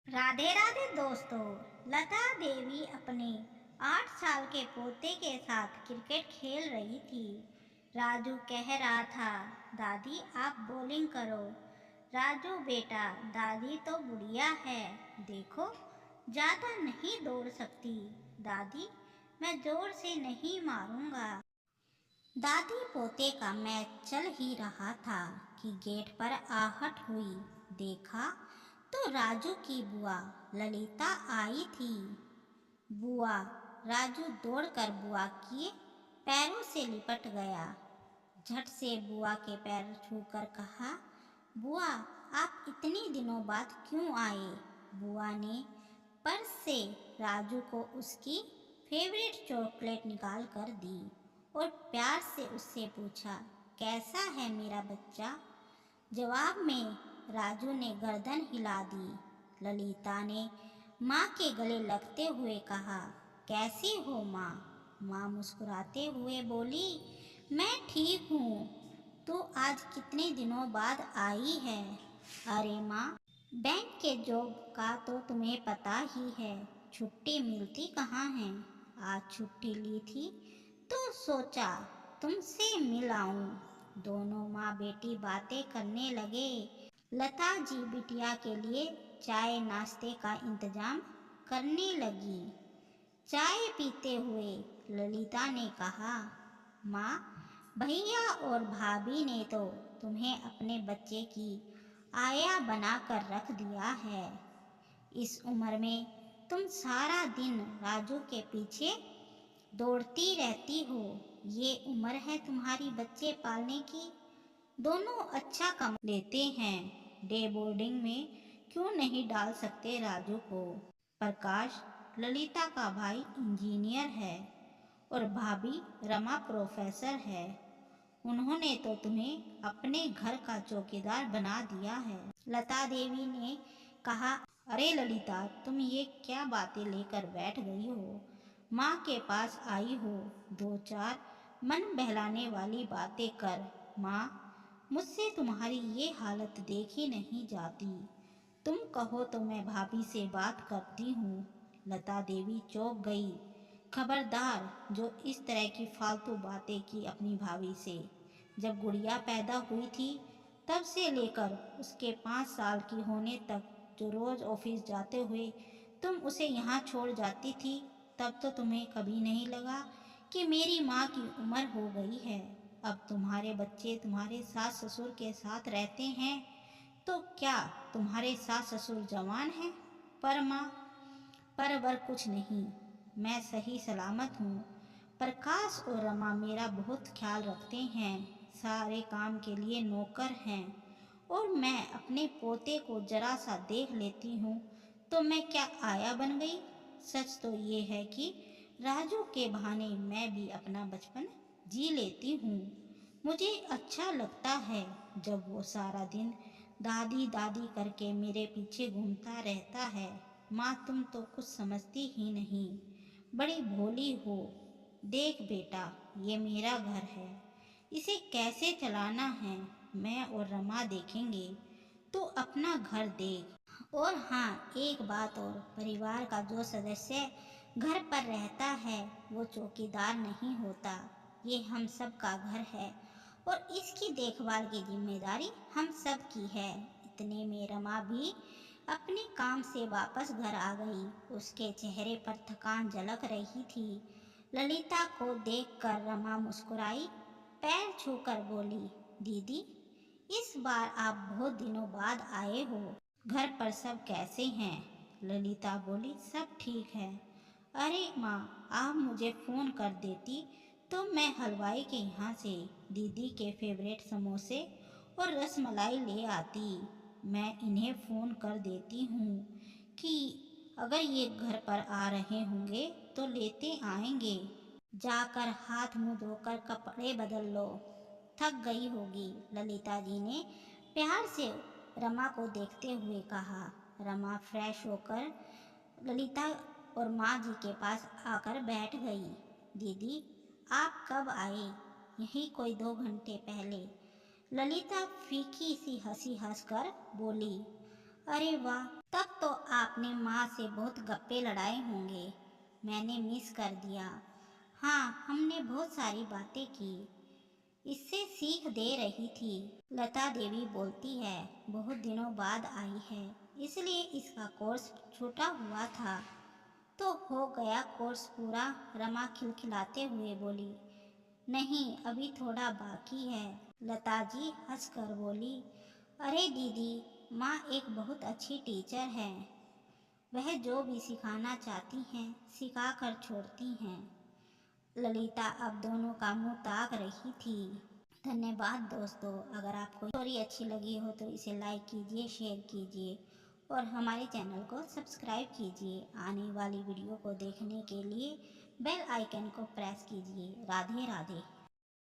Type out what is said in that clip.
राधे राधे दोस्तों। लता देवी अपने 8 साल के पोते के साथ क्रिकेट खेल रही थी। राजू कह रहा था, दादी आप बॉलिंग करो। राजू बेटा, दादी तो बुढ़िया है, देखो ज़्यादा नहीं दौड़ सकती। दादी मैं जोर से नहीं मारूंगा। दादी पोते का मैच चल ही रहा था कि गेट पर आहट हुई। देखा तो राजू की बुआ ललिता आई थी। बुआ, राजू दौड़कर बुआ के पैरों से लिपट गया। झट से बुआ के पैर छूकर कहा, बुआ आप इतने दिनों बाद क्यों आए? बुआ ने पर्स से राजू को उसकी फेवरेट चॉकलेट निकाल कर दी और प्यार से उससे पूछा, कैसा है मेरा बच्चा? जवाब में राजू ने गर्दन हिला दी। ललिता ने माँ के गले लगते हुए कहा, कैसी हो माँ? माँ मुस्कुराते हुए बोली, मैं ठीक हूँ, तू आज कितने दिनों बाद आई है? अरे माँ, बैंक के जॉब का तो तुम्हें पता ही है, छुट्टी मिलती कहाँ है। आज छुट्टी ली थी तो सोचा तुमसे मिल आऊं। दोनों माँ बेटी बातें करने लगे। लता जी बिटिया के लिए चाय नाश्ते का इंतजाम करने लगी। चाय पीते हुए ललिता ने कहा, माँ भैया और भाभी ने तो तुम्हें अपने बच्चे की आया बना कर रख दिया है। इस उम्र में तुम सारा दिन राजू के पीछे दौड़ती रहती हो। ये उम्र है तुम्हारी बच्चे पालने की। दोनों अच्छा कमा लेते हैं, डे बोर्डिंग में क्यों नहीं डाल सकते राजू को? प्रकाश ललिता का भाई इंजीनियर है और भाभी रमा प्रोफेसर है। उन्होंने तो तुम्हें अपने घर का चौकीदार बना दिया है। लता देवी ने कहा, अरे ललिता तुम ये क्या बातें लेकर बैठ गई हो? माँ के पास आई हो, दो चार मन बहलाने वाली बातें कर। माँ मुझसे तुम्हारी ये हालत देखी नहीं जाती। तुम कहो तो मैं भाभी से बात करती हूँ। लता देवी चौंक गई। खबरदार जो इस तरह की फालतू बातें की अपनी भाभी से। जब गुड़िया पैदा हुई थी तब से लेकर उसके 5 साल की होने तक जो रोज ऑफिस जाते हुए तुम उसे यहाँ छोड़ जाती थी, तब तो तुम्हें कभी नहीं लगा कि मेरी माँ की उम्र हो गई है। अब तुम्हारे बच्चे तुम्हारे सास ससुर के साथ रहते हैं तो क्या तुम्हारे सास ससुर जवान हैं? पर माँ, पर कुछ नहीं, मैं सही सलामत हूँ। प्रकाश और रमा मेरा बहुत ख्याल रखते हैं, सारे काम के लिए नौकर हैं और मैं अपने पोते को जरा सा देख लेती हूँ तो मैं क्या आया बन गई? सच तो ये है कि राजू के बहाने मैं भी अपना बचपन जी लेती हूँ। मुझे अच्छा लगता है जब वो सारा दिन दादी दादी करके मेरे पीछे घूमता रहता है। माँ तुम तो कुछ समझती ही नहीं, बड़ी भोली हो। देख बेटा, ये मेरा घर है, इसे कैसे चलाना है मैं और रमा देखेंगे, तो अपना घर देख। और हाँ एक बात और, परिवार का जो सदस्य घर पर रहता है वो चौकीदार नहीं होता। ये हम सब का घर है और इसकी देखभाल की जिम्मेदारी हम सब की है। इतने में रमा भी अपने काम से वापस घर आ गई। उसके चेहरे पर थकान झलक रही थी। ललिता को देखकर रमा मुस्कुराई, पैर छूकर बोली, दीदी इस बार आप बहुत दिनों बाद आए हो, घर पर सब कैसे हैं? ललिता बोली, सब ठीक है। अरे माँ, आप मुझे फ़ोन कर देती तो मैं हलवाई के यहाँ से दीदी के फेवरेट समोसे और रसमलाई ले आती। मैं इन्हें फ़ोन कर देती हूँ कि अगर ये घर पर आ रहे होंगे तो लेते आएंगे। जाकर हाथ मुंह धोकर कपड़े बदल लो, थक गई होगी। ललिता जी ने प्यार से रमा को देखते हुए कहा। रमा फ्रेश होकर ललिता और माँ जी के पास आकर बैठ गई। दीदी आप कब आए? यही कोई 2 घंटे पहले। ललिता फीकी सी हंसी हंसकर बोली, अरे वाह, तब तो आपने माँ से बहुत गप्पे लड़ाए होंगे। मैंने मिस कर दिया। हाँ, हमने बहुत सारी बातें की। इससे सीख दे रही थी। लता देवी बोलती है, बहुत दिनों बाद आई है, इसलिए इसका कोर्स छूटा हुआ था। तो हो गया कोर्स पूरा? रमा खिलखिलाते हुए बोली। नहीं, अभी थोड़ा बाकी है। लता जी हंसकर बोली, अरे दीदी, माँ एक बहुत अच्छी टीचर है। वह जो भी सिखाना चाहती हैं सिखा कर छोड़ती हैं। ललिता अब दोनों का मुंह ताक रही थी। धन्यवाद दोस्तों। अगर आपको स्टोरी अच्छी लगी हो तो इसे लाइक कीजिए, शेयर कीजिए और हमारे चैनल को सब्सक्राइब कीजिए। आने वाली वीडियो को देखने के लिए बेल आइकन को प्रेस कीजिए। राधे राधे।